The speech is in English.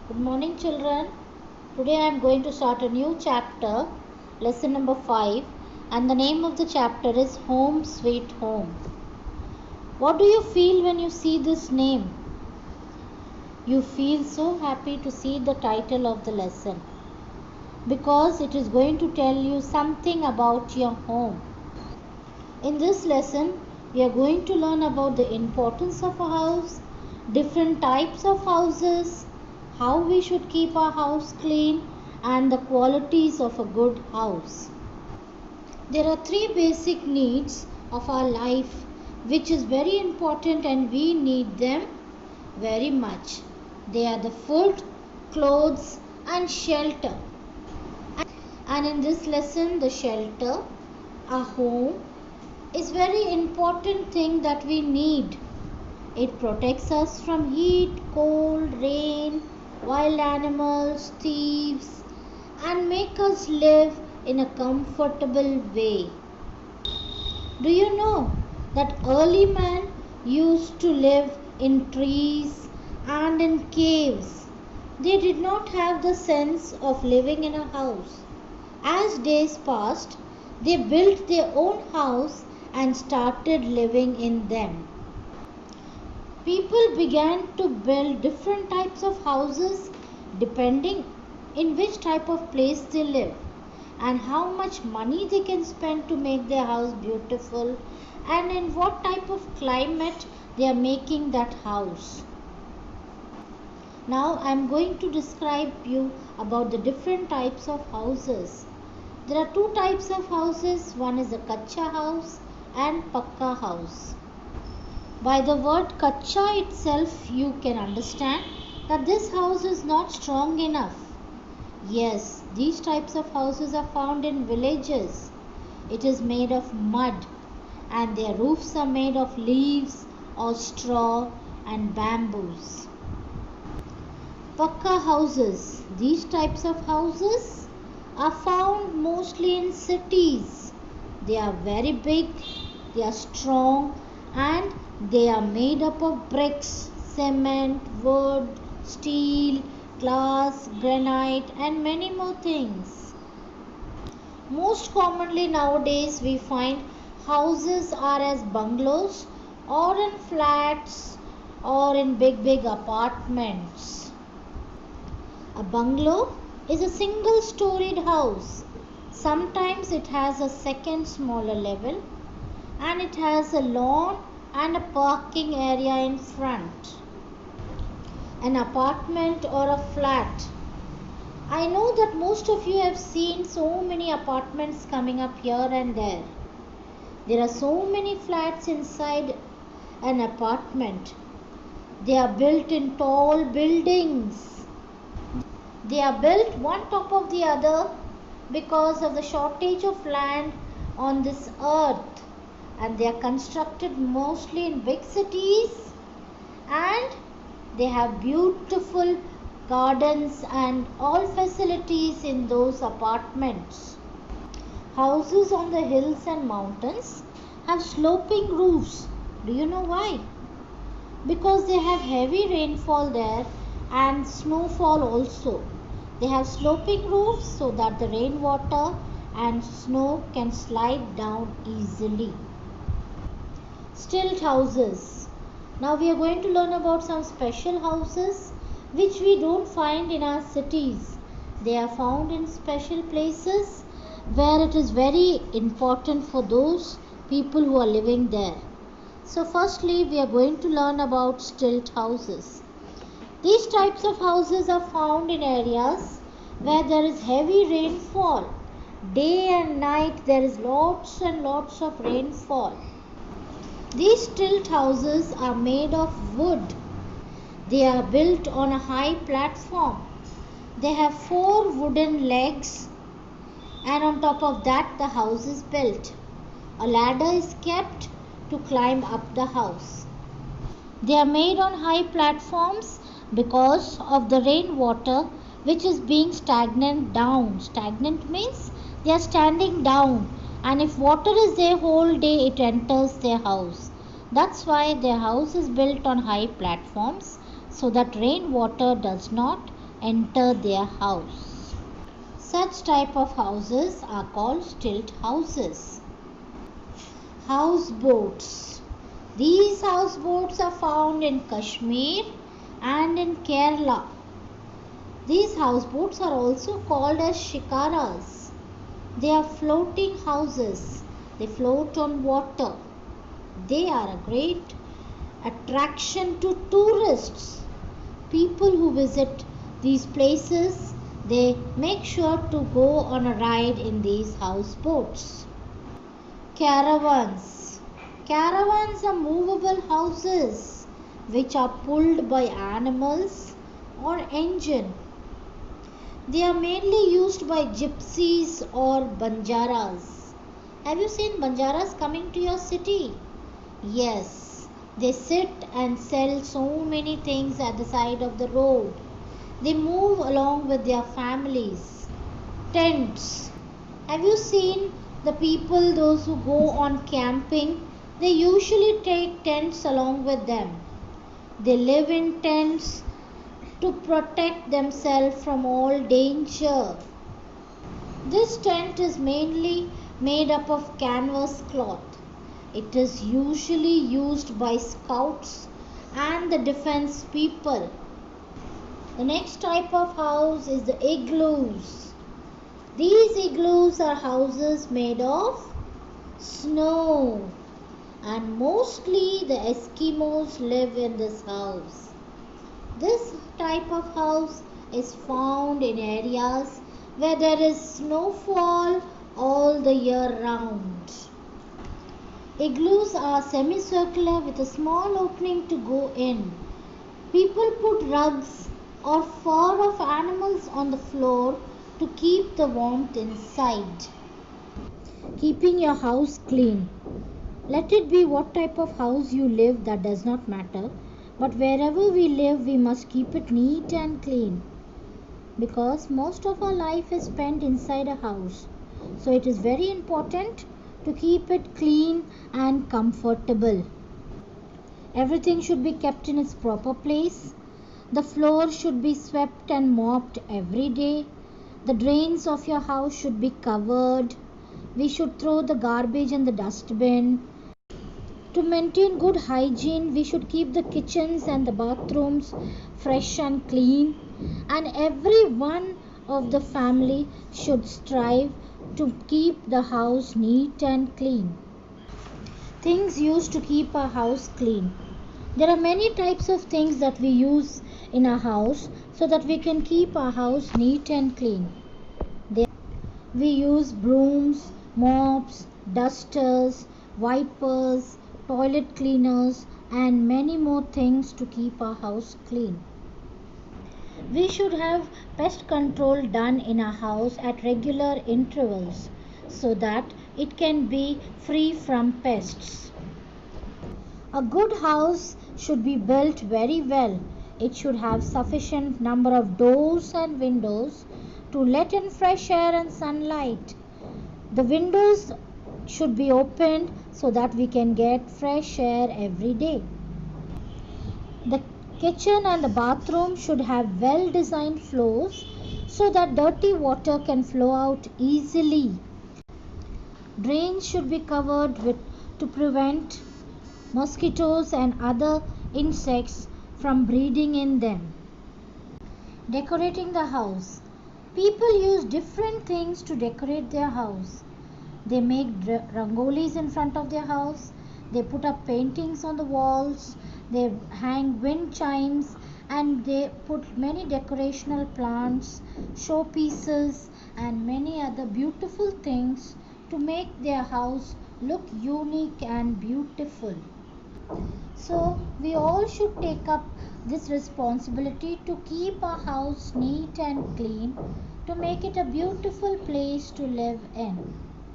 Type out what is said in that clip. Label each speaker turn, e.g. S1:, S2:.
S1: Good morning, children. Today I am going to start a new chapter, lesson number 5, and the name of the chapter is Home Sweet Home. What do you feel when you see this name? You feel so happy to see the title of the lesson because it is going to tell you something about your home. In this lesson, we are going to learn about the importance of a house, different types of houses, how we should keep our house clean, and the qualities of a good house. There are three basic needs of our life which is very important and we need them very much. They are the food, clothes, and shelter. And in this lesson, the shelter, a home, is very important thing that we need. It protects us from heat, cold, rain, wild animals, thieves, and make us live in a comfortable way. Do you know that early man used to live in trees and in caves? They did not have the sense of living in a house. As days passed, they built their own house and started living in them. People began to build different types of houses depending in which type of place they live and how much money they can spend to make their house beautiful and in what type of climate they are making that house. Now I am going to describe you about the different types of houses. There are two types of houses. One is a kacha house and pakka house. By the word kacha itself, you can understand that this house is not strong enough. Yes, these types of houses are found in villages. It is made of mud and their roofs are made of leaves or straw and bamboos. Pakka houses. These types of houses are found mostly in cities. They are very big, they are strong, and they are made up of bricks, cement, wood, steel, glass, granite, and many more things. Most commonly nowadays we find houses are as bungalows or in flats or in big apartments. A bungalow is a single storied house. Sometimes it has a second smaller level and it has a lawn and a parking area in front. An apartment or a flat. I know that most of you have seen so many apartments coming up here and there. There are so many flats inside an apartment. They are built in tall buildings. They are built one top of the other because of the shortage of land on this earth, and they are constructed mostly in big cities and they have beautiful gardens and all facilities in those apartments. Houses on the hills and mountains have sloping roofs. Do you know why? Because they have heavy rainfall there and snowfall also. They have sloping roofs so that the rainwater and snow can slide down easily. Stilt houses. Now we are going to learn about some special houses which we don't find in our cities. They are found in special places where it is very important for those people who are living there. So firstly we are going to learn about stilt houses. These types of houses are found in areas where there is heavy rainfall. Day and night there is lots and lots of rainfall. These stilt houses are made of wood. They are built on a high platform. They have 4 wooden legs and on top of that the house is built. A ladder is kept to climb up the house. They are made on high platforms because of the rainwater which is being stagnant down. Stagnant means they are standing down, and if water is there whole day it enters their house. That's why their house is built on high platforms so that rainwater does not enter their house. Such type of houses are called stilt houses. Houseboats. These houseboats are found in Kashmir and in Kerala. These houseboats are also called as shikaras. They are floating houses. They float on water. They are a great attraction to tourists. People who visit these places, they make sure to go on a ride in these houseboats. Caravans. Caravans are movable houses which are pulled by animals or engine. They are mainly used by gypsies or banjaras. Have you seen banjaras coming to your city? Yes, they sit and sell so many things at the side of the road. They move along with their families. Tents. Have you seen the people, those who go on camping? They usually take tents along with them. They live in tents to protect themselves from all danger. This tent is mainly made up of canvas cloth. It is usually used by scouts and the defense people. The next type of house is the igloos. These igloos are houses made of snow, and mostly the Eskimos live in this house. This type of house is found in areas where there is snowfall all the year round. Igloos are semicircular with a small opening to go in. People put rugs or fur of animals on the floor to keep the warmth inside. Keeping your house clean. Let it be what type of house you live, that does not matter. But wherever we live, we must keep it neat and clean. Because most of our life is spent inside a house. So it is very important to keep it clean and comfortable. Everything should be kept in its proper place. The floor should be swept and mopped every day. The drains of your house should be covered. We should throw the garbage in the dustbin. To maintain good hygiene, we should keep the kitchens and the bathrooms fresh and clean. And everyone of the family should strive to keep the house neat and clean. Things used to keep our house clean. There are many types of things that we use in our house so that we can keep our house neat and clean. We use brooms, mops, dusters, wipers, toilet cleaners, and many more things to keep our house clean. We should have pest control done in our house at regular intervals so that it can be free from pests. A good house should be built very well. It should have sufficient number of doors and windows to let in fresh air and sunlight. The windows should be opened so that we can get fresh air every day. The kitchen and the bathroom should have well designed floors so that dirty water can flow out easily. Drains should be covered to prevent mosquitoes and other insects from breeding in them. Decorating the house. People use different things to decorate their house. They make rangolis in front of their house. They put up paintings on the walls. They hang wind chimes, and they put many decorational plants, showpieces, and many other beautiful things to make their house look unique and beautiful. So we all should take up this responsibility to keep our house neat and clean, to make it a beautiful place to live in.